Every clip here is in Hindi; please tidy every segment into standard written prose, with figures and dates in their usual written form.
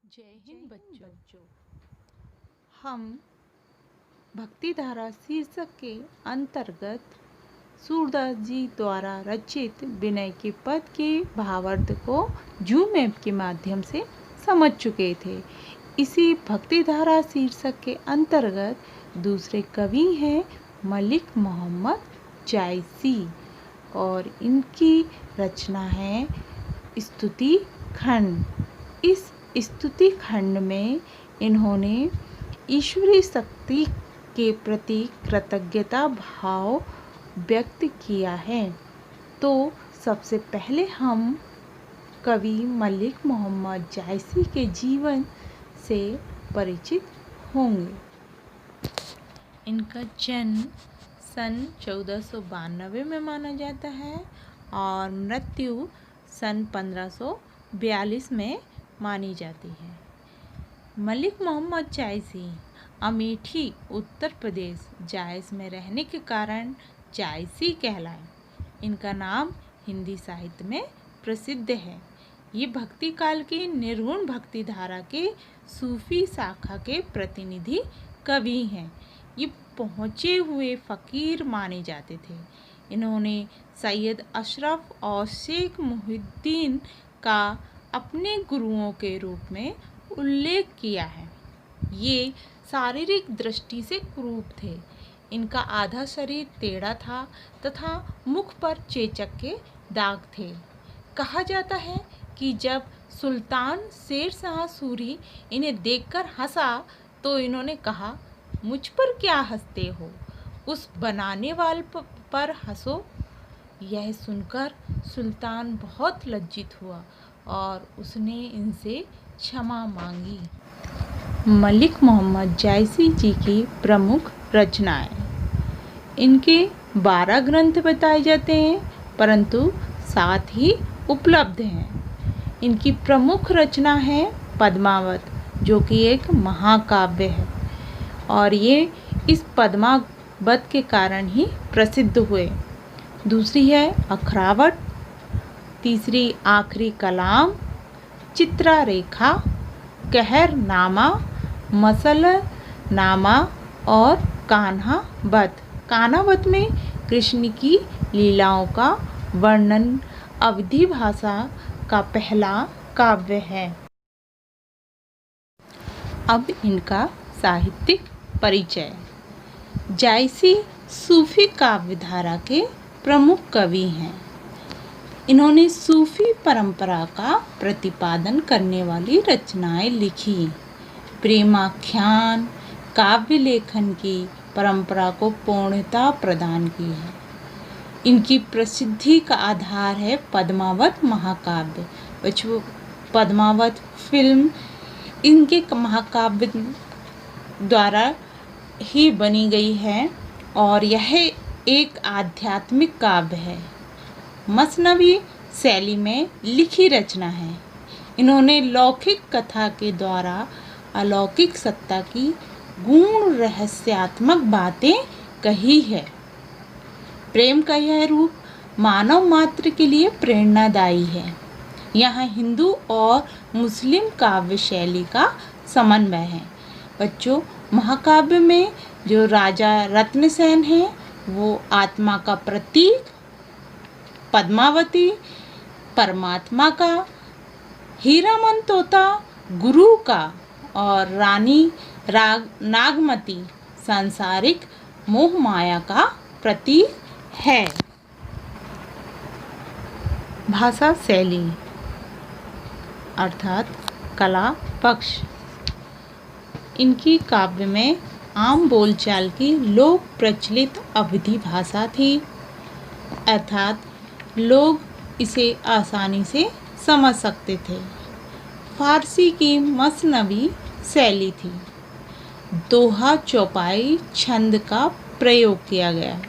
जय हिंद बच्चों। हम भक्तिधारा शीर्षक के अंतर्गत सूरदास जी द्वारा रचित विनय के पद के भावार्थ को जूम ऐप के माध्यम से समझ चुके थे। इसी भक्तिधारा शीर्षक के अंतर्गत दूसरे कवि हैं मलिक मोहम्मद जायसी और इनकी रचना है स्तुति खंड। इस स्तुति खंड में इन्होंने ईश्वरीय शक्ति के प्रति कृतज्ञता भाव व्यक्त किया है। तो सबसे पहले हम कवि मलिक मोहम्मद जायसी के जीवन से परिचित होंगे। इनका जन्म सन 1492 में माना जाता है और मृत्यु सन 1542 में मानी जाती है। मलिक मोहम्मद जायसी अमेठी उत्तर प्रदेश जायस में रहने के कारण जायसी कहलाए। इनका नाम हिंदी साहित्य में प्रसिद्ध है। ये भक्ति काल की निर्गुण भक्ति धारा के सूफी शाखा के प्रतिनिधि कवि हैं। ये पहुँचे हुए फ़कीर माने जाते थे। इन्होंने सैयद अशरफ और शेख मुहिद्दीन का अपने गुरुओं के रूप में उल्लेख किया है। ये शारीरिक दृष्टि से कुरूप थे। इनका आधा शरीर टेढ़ा था तथा मुख पर चेचक के दाग थे। कहा जाता है कि जब सुल्तान शेर शाह सूरी इन्हें देखकर हंसा तो इन्होंने कहा, मुझ पर क्या हंसते हो, उस बनाने वाले पर हंसो। यह सुनकर सुल्तान बहुत लज्जित हुआ और उसने इनसे क्षमा मांगी। मलिक मोहम्मद जायसी जी की प्रमुख रचनाएं। इनके 12 ग्रंथ बताए जाते हैं परंतु 7 ही उपलब्ध हैं। इनकी प्रमुख रचना है पद्मावत, जो कि एक महाकाव्य है और ये इस पद्मावत के कारण ही प्रसिद्ध हुए। दूसरी है अखरावट, तीसरी आखिरी कलाम, चित्रारेखा, कहरनामा, मसलनामा और कान्हावत। कान्हावत में कृष्ण की लीलाओं का वर्णन अवधी भाषा का पहला काव्य है। अब इनका साहित्यिक परिचय। जायसी सूफी काव्य धारा के प्रमुख कवि हैं। इन्होंने सूफी परंपरा का प्रतिपादन करने वाली रचनाएं लिखी। प्रेमाख्यान काव्य लेखन की परंपरा को पूर्णता प्रदान की है। इनकी प्रसिद्धि का आधार है पद्मावत महाकाव्य। बच्चों, पद्मावत फिल्म इनके महाकाव्य द्वारा ही बनी गई है और यह एक आध्यात्मिक काव्य है। मसनवी शैली में लिखी रचना है। इन्होंने लौकिक कथा के द्वारा अलौकिक सत्ता की गूढ़ रहस्यात्मक बातें कही है। प्रेम का यह रूप मानव मात्र के लिए प्रेरणादायी है। यहाँ हिंदू और मुस्लिम काव्य शैली का समन्वय है। बच्चों, महाकाव्य में जो राजा रत्नसेन है वो आत्मा का प्रतीक, पद्मावती परमात्मा का, हीरामन तोता गुरु का और रानी नागमती सांसारिक मोह माया का प्रतीक है। भाषा शैली अर्थात कला पक्ष। इनकी काव्य में आम बोलचाल की लोक प्रचलित अवधी भाषा थी, अर्थात लोग इसे आसानी से समझ सकते थे। फारसी की मसनवी शैली थी। दोहा चौपाई छंद का प्रयोग किया गया।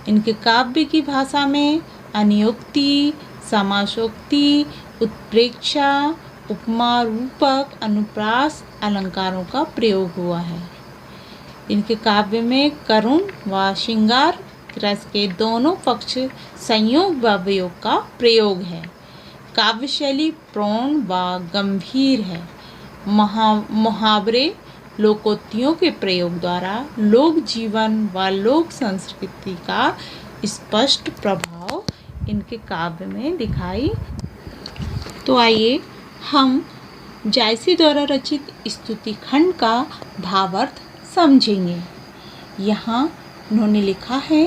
इनके काव्य की भाषा में अनियोक्ति, समासोक्ति, उत्प्रेक्षा, उपमा, रूपक, अनुप्रास अलंकारों का प्रयोग हुआ है। इनके काव्य में करुण व श्रृंगार रस के दोनों पक्ष संयोग व वियोग का प्रयोग है। काव्य शैली प्रौढ़ व गंभीर है। मुहावरे लोकोक्तियों के प्रयोग द्वारा लोक जीवन व लोक संस्कृति का स्पष्ट प्रभाव इनके काव्य में दिखाई। तो आइए हम जायसी द्वारा रचित स्तुति खंड का भावार्थ समझेंगे। यहाँ उन्होंने लिखा है,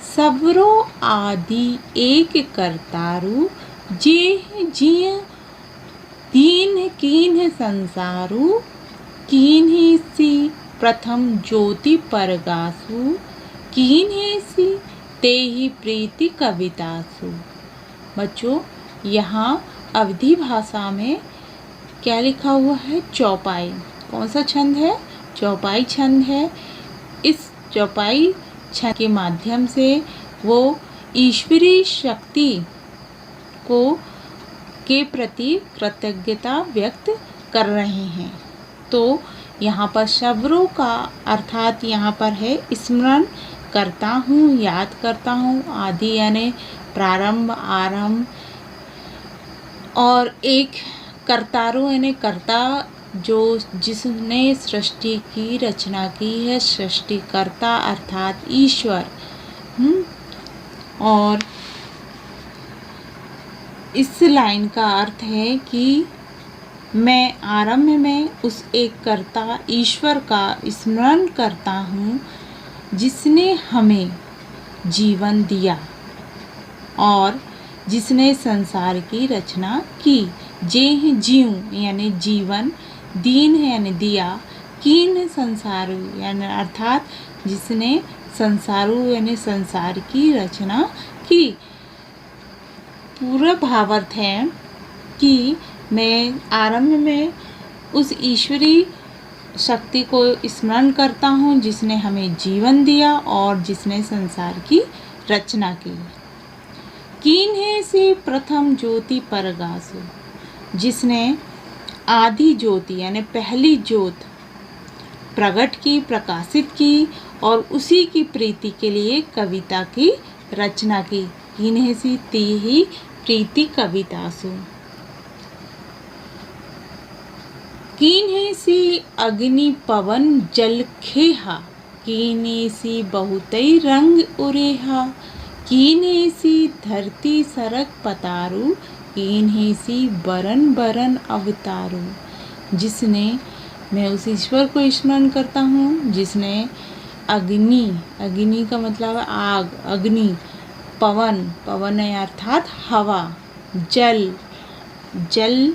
सबरो आदि एक करतारु, जे जिय दीन कीन्ह संसारु, कीन्हे सी प्रथम ज्योति परगासु, कीन्हे सी तेहि प्रीति कवितासु। बच्चों, यहाँ अवधी भाषा में क्या लिखा हुआ है? चौपाई। कौन सा छंद है? चौपाई छंद है। इस चौपाई छंद के माध्यम से वो ईश्वरीय शक्ति के प्रति कृतज्ञता व्यक्त कर रहे हैं। तो यहाँ पर शब्दों का अर्थात यहाँ पर है स्मरण करता हूँ, याद करता हूँ। आदि यानी प्रारंभ, आरंभ, और एक कर्तारो यानी कर्ता जो जिसने सृष्टि की रचना की है, सृष्टिकर्ता अर्थात ईश्वर। और इस लाइन का अर्थ है कि मैं आरंभ में उस एक कर्ता ईश्वर का स्मरण करता हूँ जिसने हमें जीवन दिया और जिसने संसार की रचना की। जे जीव यानी जीवन, दीन है यानी दिया, कीन संसारु यानी अर्थात जिसने संसारु यानी संसार की रचना की। पूरा भावार्थ है कि मैं आरंभ में उस ईश्वरीय शक्ति को स्मरण करता हूँ जिसने हमें जीवन दिया और जिसने संसार की रचना की। कीन्हे से प्रथम ज्योति परगासु, जिसने आदि ज्योति यानी पहली ज्योत प्रकट की, प्रकाशित की और उसी की प्रीति के लिए कविता की रचना की। कीन्हे सी तेहि प्रीति कवितासु। कीन्हे सी अग्नि पवन जल खेहा, कीन्हे सी बहुतई रंग उरेहा, कीन्हे सी धरती सरक पतारू, कीन्हे सी बरन बरन अवतारू। जिसने, मैं उस ईश्वर को स्मरण करता हूँ जिसने अग्नि, अग्नि का मतलब आग, अग्नि, पवन, पवन अर्थात हवा, जल, जल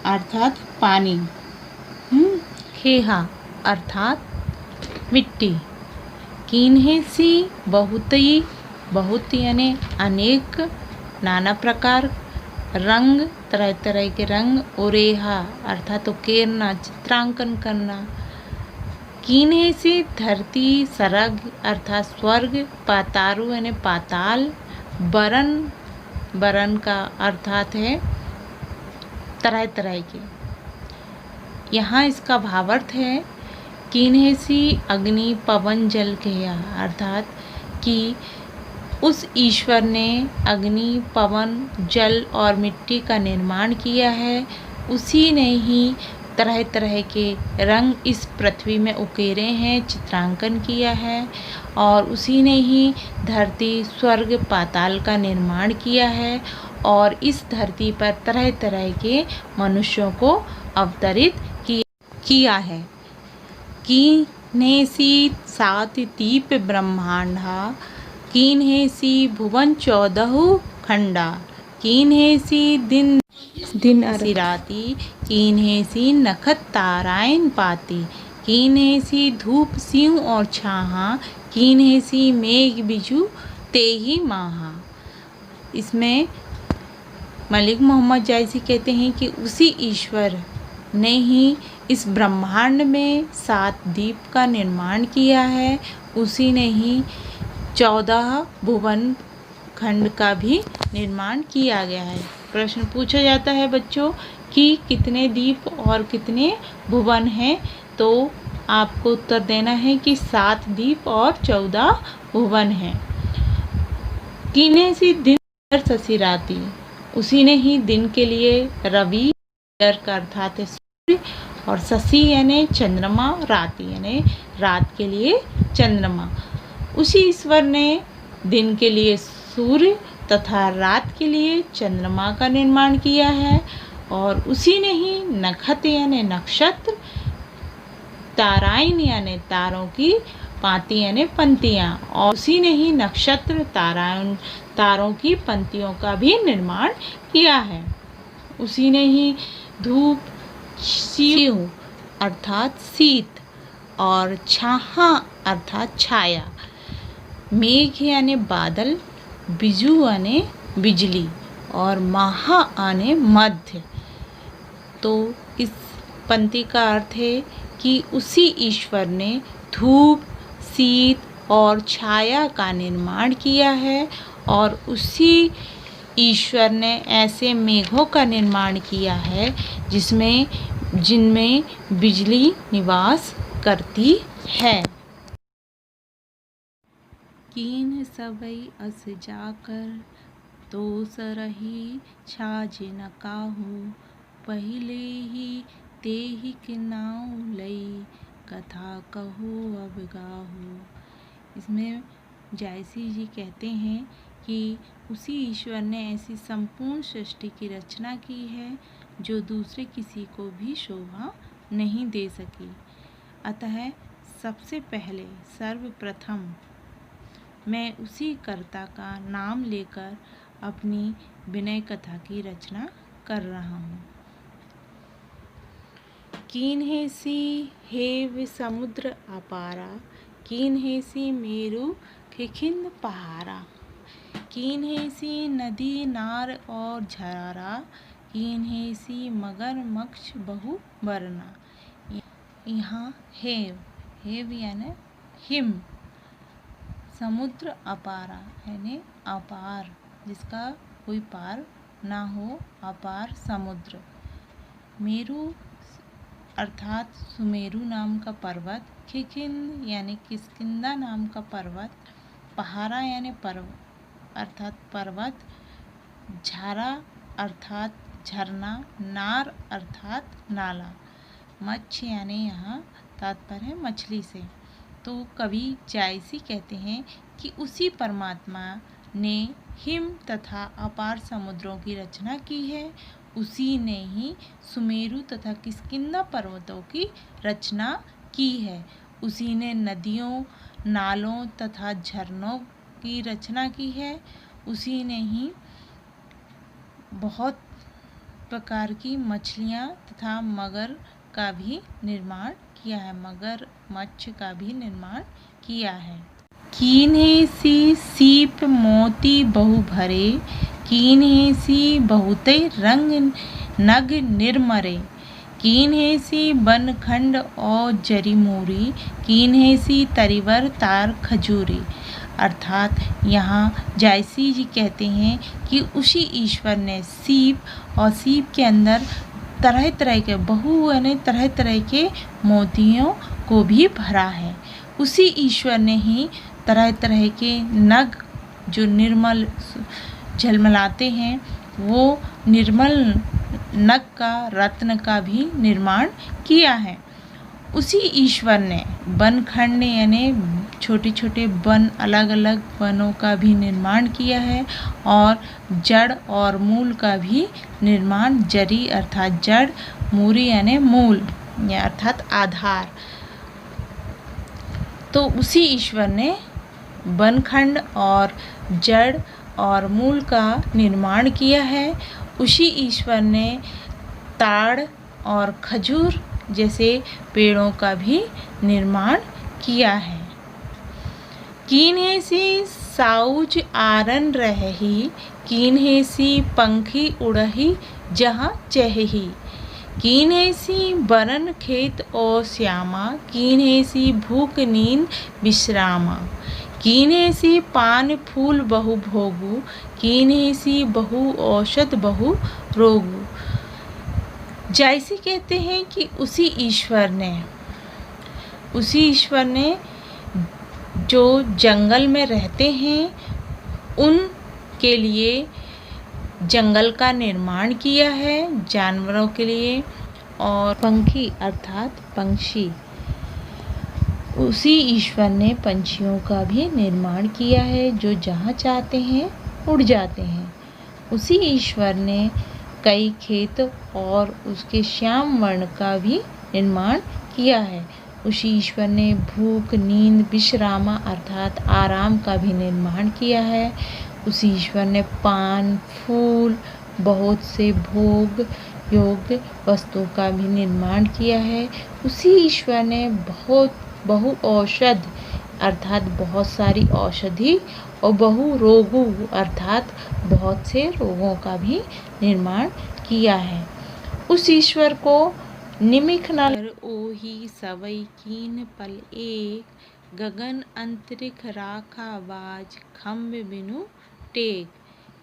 अर्थात पानी, खेहा अर्थात मिट्टी, कीन्हे सी बहुतई, बहुत यानी अनेक, नाना प्रकार, रंग तरह तरह के रंग, उरेहा अर्थात उकेरना, चित्रांकन करना, कीन्हे से धरती सरग अर्थात स्वर्ग, पातारू यानी पाताल, बरन, बरन का अर्थात है तरह तरह के। यहाँ इसका भावार्थ है कीन्हे सी अग्नि पवन जल खेया, अर्थात कि उस ईश्वर ने अग्नि, पवन, जल और मिट्टी का निर्माण किया है। उसी ने ही तरह तरह के रंग इस पृथ्वी में उकेरे हैं, चित्रांकन किया है और उसी ने ही धरती, स्वर्ग, पाताल का निर्माण किया है और इस धरती पर तरह तरह के मनुष्यों को अवतरित किया है। कीन्हे सी सात दीप ब्रह्मांडा, कीन्हे सी भुवन 14 खंडा, कीन्हे सी दिन सिराती, कीन्हे सी नखत तारायन पाती, कीन्हे सी धूप सिंह और छाहा, कीन्हे सी मेघ बिजू तेहि माहा। इसमें मलिक मोहम्मद जायसी कहते हैं कि उसी ईश्वर ने ही इस ब्रह्मांड में 7 दीप का निर्माण किया है। उसी ने ही 14 भुवन खंड का भी निर्माण किया गया है। प्रश्न पूछा जाता है बच्चों कि कितने दीप और कितने भुवन हैं, तो आपको उत्तर देना है कि 7 दीप और 14 भुवन हैं। कीन्हे सी दिन ससिराती, उसी ने ही दिन के लिए रवि का अर्थात है सूर्य और शशि यानी चंद्रमा, राति यानी रात के लिए चंद्रमा। उसी ईश्वर ने दिन के लिए सूर्य तथा रात के लिए चंद्रमा का निर्माण किया है, और उसी ने ही नक्षत्र यानी नक्षत्र, ताराइन यानी तारों की पाती यानी पंक्तियाँ, और उसी ने ही नक्षत्र तारों की पंक्तियों का भी निर्माण किया है। उसी ने ही धूप, शिव अर्थात शीत, और छाहा अर्थात छाया, मेघ यानी बादल, बिजु यानी बिजली, और महा यानी मध्य। तो इस पंक्ति का अर्थ है कि उसी ईश्वर ने धूप, शीत और छाया का निर्माण किया है, और उसी ईश्वर ने ऐसे मेघों का निर्माण किया है जिनमें बिजली निवास करती है। कीन सबई अस जाकर, तो सरही छाज न काहू, पहिले ही तेहि के नाव लई, कथा कहो अब गाहू। इसमें जायसी जी कहते हैं कि उसी ईश्वर ने ऐसी संपूर्ण सृष्टि की रचना की है जो दूसरे किसी को भी शोभा नहीं दे सकी। अतः सबसे पहले सर्वप्रथम मैं उसी कर्ता का नाम लेकर अपनी विनय कथा की रचना कर रहा हूँ। कीन्हेसी हेव समुद्र अपारा, कीन्हेसी मेरु खिखिंद पहारा, कीन्हेसी नदी नार और झरारा, कीन्हेसी मगरमच्छ बहु वरना। यहाँ हेव यानी हिम, समुद्र अपारा यानी अपार, जिसका कोई पार ना हो, अपार समुद्र, मेरु अर्थात सुमेरु नाम का पर्वत, खिखिंद यानी किष्किंधा नाम का पर्वत, पहारा यानी अर्थात पर्वत, झरा अर्थात झरना, नार अर्थात नाला, मच्छ यानी यहाँ तात्पर्य है मछली से। तो कवि जायसी कहते हैं कि उसी परमात्मा ने हिम तथा अपार समुद्रों की रचना की है, उसी ने ही सुमेरु तथा किष्किंधा पर्वतों की रचना की है, उसी ने नदियों, नालों तथा झरनों की रचना की है, उसी ने ही बहुत प्रकार की मछलियाँ तथा मगर का भी निर्माण किया है, मगर मच्छ का भी निर्माण किया है। कीन्हेसी सीप मोती बहु भरे, कीन्हेसी बहुते रंग नग निर्मरे, कीन्हेसी बनखंड और जरी मूरी, कीन्हेसी तरिवर तार खजूरी। अर्थात यहाँ जायसी जी कहते हैं कि उसी ईश्वर ने सीप और सीप के अंदर तरह तरह के तरह तरह के मोतियों को भी भरा है। उसी ईश्वर ने ही तरह तरह के नग जो निर्मल झलमलाते हैं, वो निर्मल नग का, रत्न का भी निर्माण किया है। उसी ईश्वर ने बनखंड यानी छोटे छोटे वन, अलग अलग वनों का भी निर्माण किया है, और जड़ और मूल का भी निर्माण, जरी अर्थात जड़, मूरी यानी मूल अर्थात आधार। तो उसी ईश्वर ने बनखंड और जड़ और मूल का निर्माण किया है। उसी ईश्वर ने ताड़ और खजूर जैसे पेड़ों का भी निर्माण किया है। कीन्हेसी साउज आरन रहही, कीन्हेसी पंखी उड़ही जहाँ चहही, कीन्हेसी बरन खेत और श्यामा, कीन्हेसी भूख नींद विश्रामा, कीन्हेसी पान फूल बहु भोगु, कीन्हेसी बहु औषध बहु रोगु। जायसी कहते हैं कि उसी ईश्वर ने जो जंगल में रहते हैं उनके लिए जंगल का निर्माण किया है, जानवरों के लिए, और पंखी अर्थात पंछी। उसी ईश्वर ने पंछियों का भी निर्माण किया है जो जहाँ चाहते हैं उड़ जाते हैं। उसी ईश्वर ने कई खेत और उसके श्याम वर्ण का भी निर्माण किया है। उसी ईश्वर ने भूख, नींद, विश्राम अर्थात आराम का भी निर्माण किया है। उसी ईश्वर ने पान, फूल, बहुत से भोग योग्य वस्तुओं का भी निर्माण किया है। उसी ईश्वर ने बहु औषध अर्थात बहुत सारी औषधि और बहु रोगों अर्थात बहुत से रोगों का भी निर्माण किया है। उस ईश्वर को निमिख न ओही सवई कीन पल एक, गगन अंतरिक्ष राखा बाज खम्भ बिनु टेक।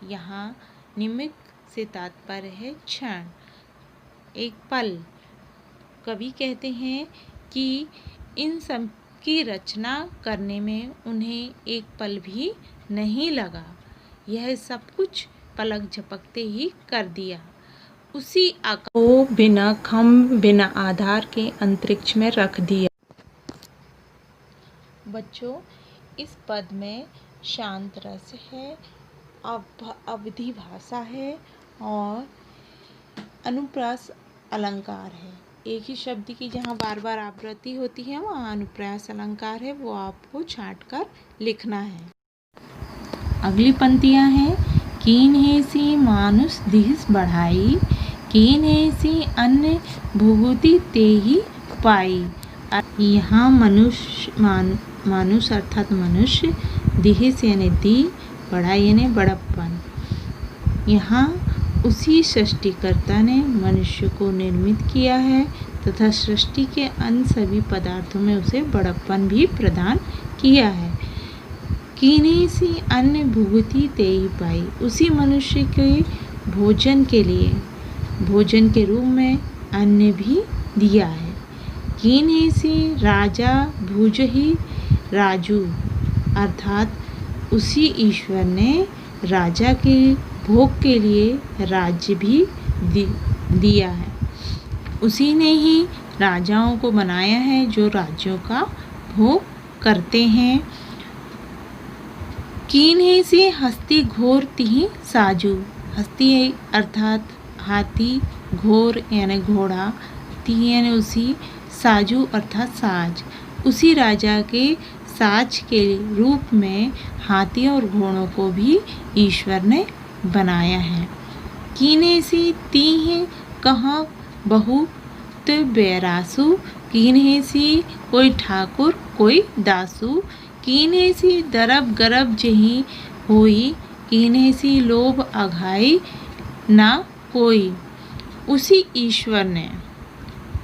यहाँ निमिख से तात्पर्य है क्षण, एक पल। कवि कहते हैं कि इन सब की रचना करने में उन्हें एक पल भी नहीं लगा, यह सब कुछ पलक झपकते ही कर दिया। उसी आकाश को बिना खम्भ, बिना आधार के अंतरिक्ष में रख दिया। बच्चों, इस पद में शांत रस है, अवधि भाषा है और अनुप्रास अलंकार है। एक ही शब्द की जहाँ बार बार आवृत्ति होती है वहाँ अनुप्रास अलंकार है, वो आपको छांट कर लिखना है। अगली पंक्तियाँ हैं, कीन हेसी मानुष दिस बढ़ाई, कीन हेसी अन्य भुगुति तेहि पाई। यहाँ मानुष अर्थात मनुष्य, दिहिस यानी दी, बढ़ाई यानी बड़प्पन। यहाँ उसी सृष्टिकर्ता ने मनुष्य को निर्मित किया है तथा सृष्टि के अन्य सभी पदार्थों में उसे बड़प्पन भी प्रदान किया है। कीने सी अन्य भुगति तेहि पाई, उसी मनुष्य के भोजन के लिए भोजन के रूप में अन्न भी दिया है। कीने सी राजा भुजहि राजू, अर्थात उसी ईश्वर ने राजा के भोग के लिए राज्य भी दिया है। उसी ने ही राजाओं को बनाया है जो राज्यों का भोग करते हैं। कीन्हे से हस्ती घोर तिहि साजू, हस्ती अर्थात हाथी, घोर यानी घोड़ा, तिहि यानी उसी, साजू अर्थात साज। उसी राजा के साज के रूप में हाथी और घोड़ों को भी ईश्वर ने बनाया है। कीन्हे सी तिहि कहाँ बहुत बैरासु, कीन्हे सी कोई ठाकुर कोई दासु, कीन्हे सी दरब गरब जही होई, कीन्हे सी लोभ अघाई ना कोई। उसी ईश्वर ने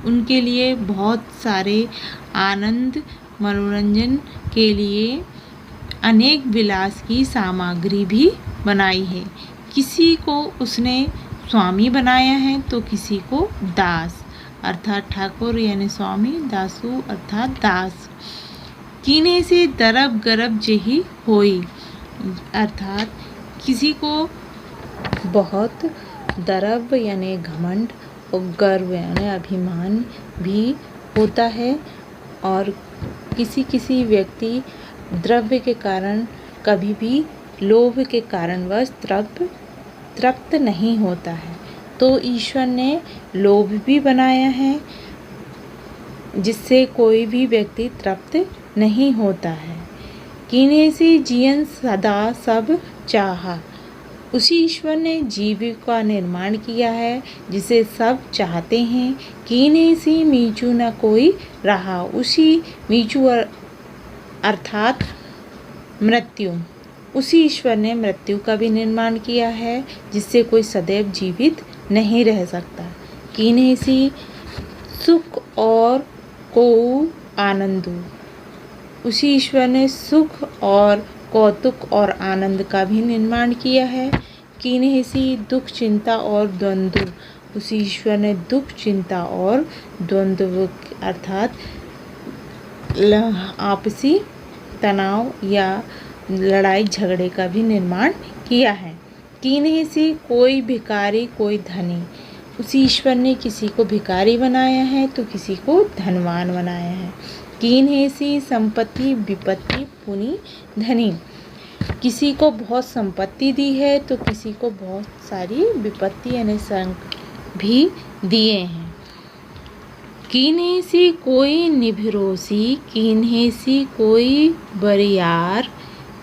उनके लिए बहुत सारे आनंद मनोरंजन के लिए अनेक विलास की सामग्री भी बनाई है। किसी को उसने स्वामी बनाया है तो किसी को दास अर्थात ठाकुर यानी स्वामी, दासु अर्थात दास। कीने से दरब गरब जही होई, अर्थात किसी को बहुत दरब यानी घमंड और गर्व यानी अभिमान भी होता है और किसी व्यक्ति द्रव्य के कारण कभी भी लोभ के कारणवश तृप्त नहीं होता है। तो ईश्वर ने लोभ भी बनाया है जिससे कोई भी व्यक्ति तृप्त नहीं होता है। कीने से जीवन सदा सब चाहा, उसी ईश्वर ने जीव का निर्माण किया है जिसे सब चाहते हैं। कीने से मीचू न कोई रहा, उसी मीचू अर्थात मृत्यु, उसी ईश्वर ने मृत्यु का भी निर्माण किया है जिससे कोई सदैव जीवित नहीं रह सकता। कीन्हे सी सुख और को आनंदु, उसी ईश्वर ने सुख और कौतुक और आनंद का भी निर्माण किया है। कीन्हे सी दुख चिंता और द्वंद्व, उसी ईश्वर ने दुख चिंता और द्वंद्व अर्थात आपसी तनाव या लड़ाई झगड़े का भी निर्माण किया है। कीन्हे सी कोई भिखारी कोई धनी, उस ईश्वर ने किसी को भिखारी बनाया है तो किसी को धनवान बनाया है। कीन्हेसी संपत्ति विपत्ति पुनि धनी। किसी को बहुत संपत्ति दी है तो किसी को बहुत सारी विपत्ति यानी संकट भी दिए हैं। कीन्हेसी कोई निभिरोसी, कीन्हेसी कोई बरियार,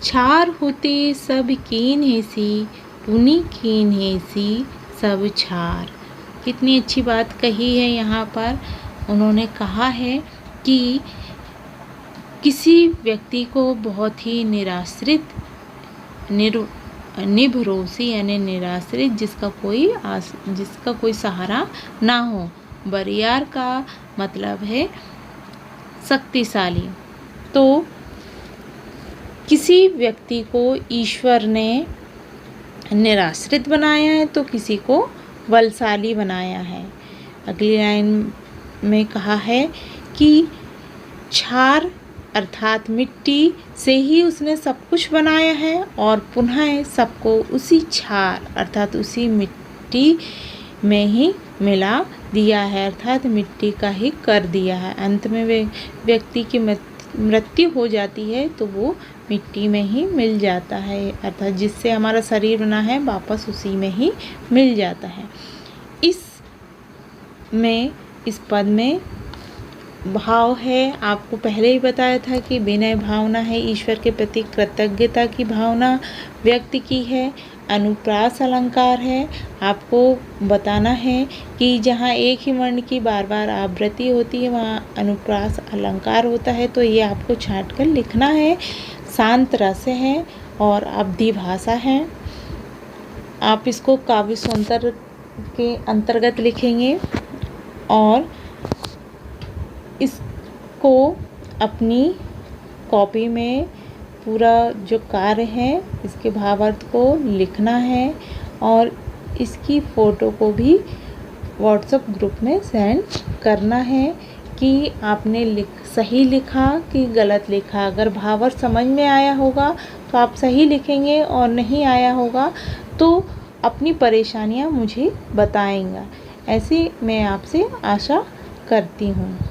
छार होते सब कीन्हेसी, पुनि कीन्हेसी सब छार। कितनी अच्छी बात कही है यहाँ पर। उन्होंने कहा है कि किसी व्यक्ति को बहुत ही निराश्रित निभरोसी यानी निराश्रित जिसका कोई सहारा ना हो। बरियार का मतलब है शक्तिशाली। तो किसी व्यक्ति को ईश्वर ने निराश्रित बनाया है तो किसी को बलशाली बनाया है। अगली लाइन में कहा है कि छार अर्थात मिट्टी से ही उसने सब कुछ बनाया है और पुनः सबको उसी छार अर्थात उसी मिट्टी में ही मिला दिया है, अर्थात मिट्टी का ही कर दिया है। अंत में वे व्यक्ति की मृत्यु हो जाती है तो वो मिट्टी में ही मिल जाता है, अर्थात जिससे हमारा शरीर बना है वापस उसी में ही मिल जाता है। इस पद में भाव है, आपको पहले ही बताया था कि विनय भावना है, ईश्वर के प्रति कृतज्ञता की भावना व्यक्त की है। अनुप्रास अलंकार है, आपको बताना है कि जहाँ एक ही वर्ण की बार बार आवृत्ति होती है वहाँ अनुप्रास अलंकार होता है, तो ये आपको छांट कर लिखना है। शांत रस है और अवधि भाषा है। आप इसको काव्य सौंदर्य के अंतर्गत लिखेंगे और इसको अपनी कॉपी में पूरा जो कार्य है इसके भावार्थ को लिखना है और इसकी फ़ोटो को भी व्हाट्सएप ग्रुप में सेंड करना है कि आपने सही लिखा कि गलत लिखा। अगर भावार्थ समझ में आया होगा तो आप सही लिखेंगे और नहीं आया होगा तो अपनी परेशानियां मुझे बताएंगे। ऐसी मैं आपसे आशा करती हूँ।